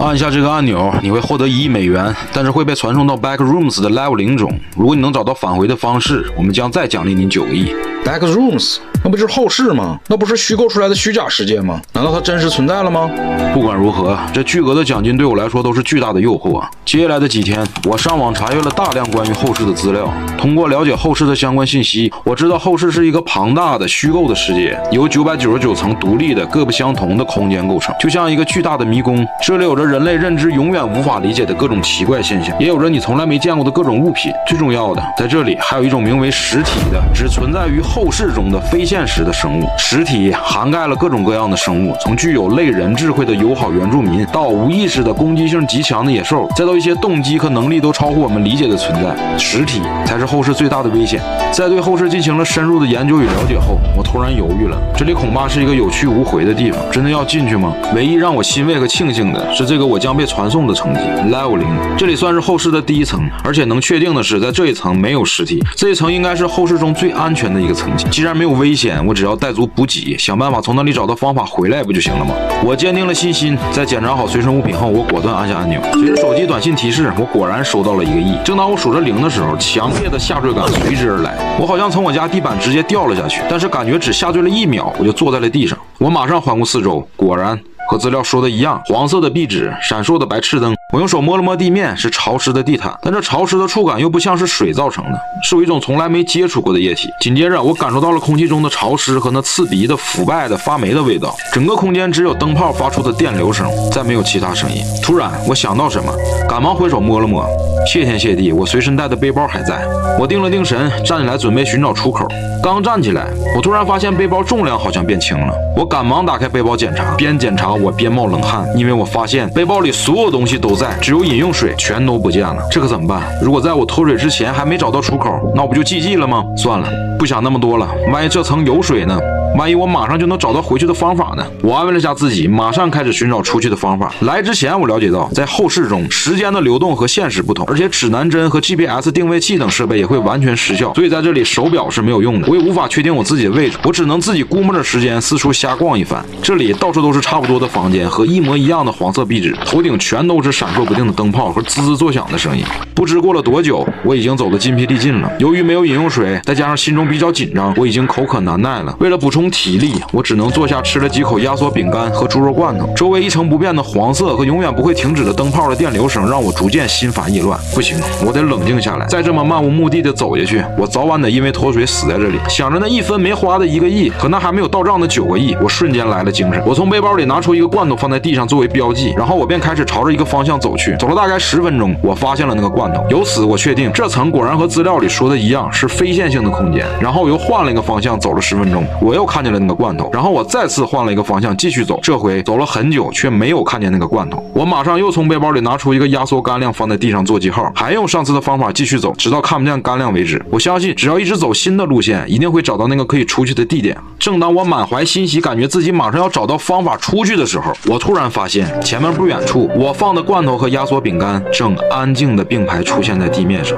按下这个按钮，你会获得1亿美元，但是会被传送到 Backrooms 的 Level 0中。如果你能找到返回的方式，我们将再奖励您9个亿。Backrooms 那不就是后世吗？那不是虚构出来的虚假世界吗？难道它真实存在了吗？不管如何，这巨额的奖金对我来说都是巨大的诱惑。接下来的几天，我上网查阅了大量关于后世的资料。通过了解后世的相关信息，我知道后世是一个庞大的虚构的世界，由999层独立的各不相同的空间构成，就像一个巨大的迷宫。这里有着人类认知永远无法理解的各种奇怪现象，也有着你从来没见过的各种物品。最重要的，在这里还有一种名为实体的，只存在于后世中的非现实的生物。实体涵盖了各种各样的生物，从具有类人智慧的友好原住民，到无意识的攻击性极强的野兽，再到一些动机和能力都超乎我们理解的存在。实体才是后世最大的危险。在对后世进行了深入的研究与了解后，我突然犹豫了。这里恐怕是一个有去无回的地方，真的要进去吗？唯一让我欣慰和庆幸的是，这个我将被传送的层级 Level 0，这里算是后世的第1层，而且能确定的是，在这一层没有尸体，这一层应该是后世中最安全的一个层级。既然没有危险，我只要带足补给，想办法从那里找到方法回来不就行了吗？我坚定了信心，在检查好随身物品后，我果断按下按钮。随着手机短信提示，我果然收到了1个亿。正当我数着0的时候，强烈的下坠感随之而来，我好像从我家地板直接掉了下去，但是感觉只下坠了1秒，我就坐在了地上。我马上环顾四周，果然和资料说的一样，黄色的壁纸，闪烁的白炽灯。我用手摸了摸地面，是潮湿的地毯，但这潮湿的触感又不像是水造成的，是有一种从来没接触过的液体。紧接着，我感受到了空气中的潮湿和那刺鼻的、腐败的、发霉的味道。整个空间只有灯泡发出的电流声，再没有其他声音。突然，我想到什么，赶忙回手摸了摸。谢天谢地，我随身带的背包还在。我定了定神，站起来准备寻找出口。刚站起来，我突然发现背包重量好像变轻了。我赶忙打开背包检查，边检查我边冒冷汗，因为我发现背包里所有东西都在，只有饮用水全都不见了。这可怎么办？如果在我脱水之前还没找到出口，那我不就 GG 了吗？算了，不想那么多了，万一这层有水呢？万一我马上就能找到回去的方法呢？我安慰了下自己，马上开始寻找出去的方法。来之前我了解到，在后世中，时间的流动和现实不同，而且指南针和 GPS 定位器等设备也会完全失效，所以在这里手表是没有用的。我也无法确定我自己的位置，我只能自己估摸着时间四处瞎逛一番。这里到处都是差不多的房间和一模一样的黄色壁纸，头顶全都是闪烁不定的灯泡和滋滋作响的声音。不知过了多久，我已经走得筋疲力尽了。由于没有饮用水，再加上心中比较紧张，我已经口渴难耐了。为了补充体力，我只能坐下吃了几口压缩饼干和猪肉罐头。周围一成不变的黄色和永远不会停止的灯泡的电流声让我逐渐心烦意乱。不行，我得冷静下来。再这么漫无目的的走下去，我早晚得因为脱水死在这里。想着那1分没花的1个亿和那还没有到账的9个亿，我瞬间来了精神。我从背包里拿出一个罐头放在地上作为标记，然后我便开始朝着一个方向走去。走了大概10分钟，我发现了那个罐头。由此我确定这层果然和资料里说的一样，是非线性的空间。然后我又换了一个方向走了10分钟，我又看见了那个罐头。然后我再次换了一个方向继续走，这回走了很久却没有看见那个罐头。我马上又从背包里拿出一个压缩干粮放在地上做记号，还用上次的方法继续走，直到看不见干粮为止。我相信只要一直走新的路线，一定会找到那个可以出去的地点。正当我满怀欣喜，感觉自己马上要找到方法出去的时候，我突然发现前面不远处，我放的罐头和压缩饼干正安静的并排出现在地面上。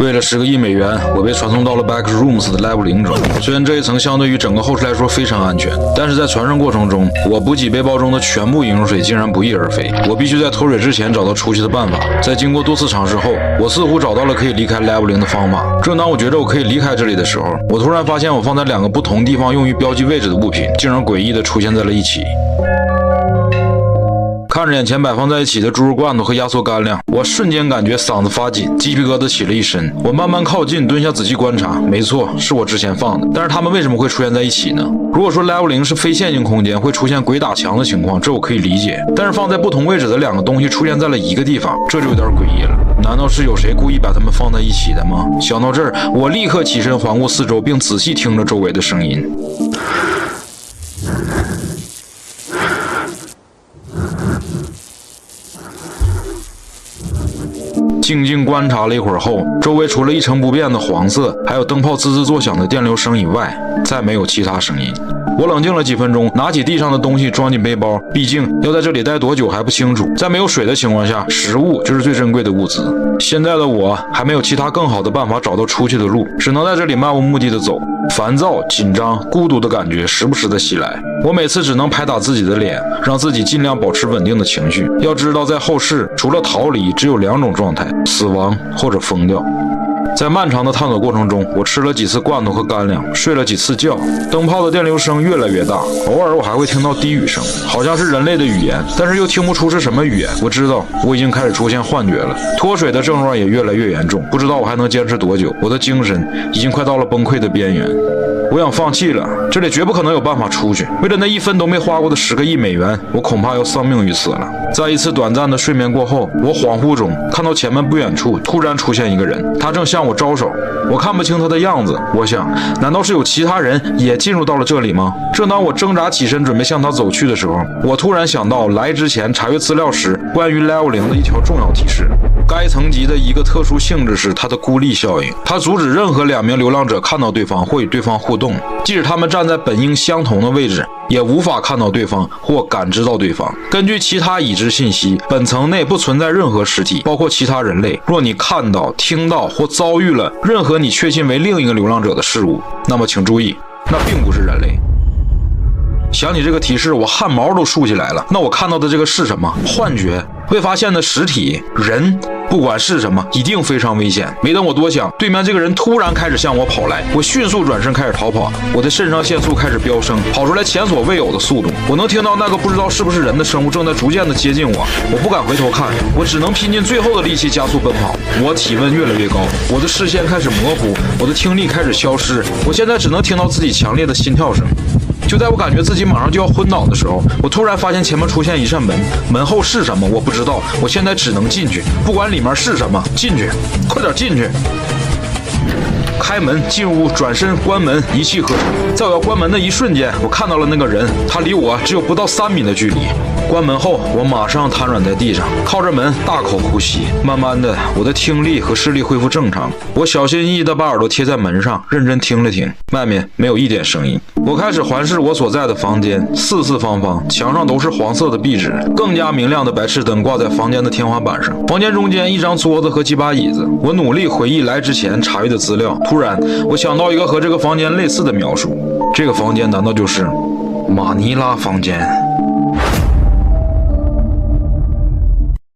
为了10个亿美元，我被传送到了 Backrooms 的 Level 0中。虽然这一层相对于整个后世来说非常安全，但是在传送过程中，我补给背包中的全部饮用水竟然不翼而飞。我必须在脱水之前找到出去的办法。在经过多次尝试后，我似乎找到了可以离开 Level 0的方法。正当我觉得我可以离开这里的时候，我突然发现我放在2个不同地方用于标记位置的物品，竟然诡异地出现在了一起。看着眼前摆放在一起的猪肉罐头和压缩干粮，我瞬间感觉嗓子发紧，鸡皮疙瘩起了一身。我慢慢靠近，蹲下仔细观察，没错，是我之前放的。但是它们为什么会出现在一起呢？如果说 Level 0是非线性空间，会出现鬼打墙的情况，这我可以理解。但是放在不同位置的2个东西出现在了一个地方，这就有点诡异了。难道是有谁故意把它们放在一起的吗？想到这儿，我立刻起身环顾四周，并仔细听着周围的声音。静静观察了一会儿后，周围除了一成不变的黄色，还有灯泡滋滋作响的电流声以外，再没有其他声音。我冷静了几分钟，拿起地上的东西装进背包，毕竟要在这里待多久还不清楚。在没有水的情况下，食物就是最珍贵的物资。现在的我还没有其他更好的办法找到出去的路，只能在这里漫无目的的走。烦躁、紧张、孤独的感觉时不时的袭来，我每次只能拍打自己的脸，让自己尽量保持稳定的情绪。要知道，在后世除了逃离，只有2种状态：死亡或者疯掉。在漫长的探索过程中，我吃了几次罐头和干粮，睡了几次觉。灯泡的电流声越来越大，偶尔我还会听到低语声，好像是人类的语言，但是又听不出是什么语言。我知道我已经开始出现幻觉了，脱水的症状也越来越严重，不知道我还能坚持多久。我的精神已经快到了崩溃的边缘。我想放弃了，这里绝不可能有办法出去。为了那1分都没花过的10个亿美元，我恐怕要丧命于此了。在一次短暂的睡眠过后，我恍惚中看到前门不远处突然出现一个人，他正向我招手。我看不清他的样子，我想，难道是有其他人也进入到了这里吗？正当我挣扎起身准备向他走去的时候，我突然想到来之前查阅资料时关于 Level 0的一条重要提示。该层级的一个特殊性质是它的孤立效应，它阻止任何2名流浪者看到对方或与对方互动，即使他们站在本应相同的位置，也无法看到对方或感知到对方。根据其他已知信息，本层内不存在任何实体，包括其他人类。若你看到、听到或遭遇了任何你确信为另一个流浪者的事物，那么请注意，那并不是人类。想起这个提示，我汗毛都竖起来了。那我看到的这个是什么？幻觉？未发现的实体？人？不管是什么，一定非常危险。没等我多想，对面这个人突然开始向我跑来，我迅速转身开始逃跑，我的肾上腺素开始飙升，跑出来前所未有的速度。我能听到那个不知道是不是人的生物正在逐渐的接近我，我不敢回头看，我只能拼尽最后的力气加速奔跑。我体温越来越高，我的视线开始模糊，我的听力开始消失，我现在只能听到自己强烈的心跳声。就在我感觉自己马上就要昏倒的时候，我突然发现前面出现一扇门，门后是什么我不知道，我现在只能进去，不管里面是什么，进去，快点进去。开门进屋，转身关门，一气呵成。在我要关门的一瞬间，我看到了那个人，他离我只有不到3米的距离。关门后，我马上瘫软在地上，靠着门大口呼吸。慢慢的，我的听力和视力恢复正常。我小心翼翼地把耳朵贴在门上，认真听了听，外面没有一点声音。我开始环视我所在的房间，四四方方，墙上都是黄色的壁纸，更加明亮的白炽灯挂在房间的天花板上。房间中间一张桌子和几把椅子。我努力回忆来之前查阅的资料，突然我想到一个和这个房间类似的描述。这个房间难道就是马尼拉房间？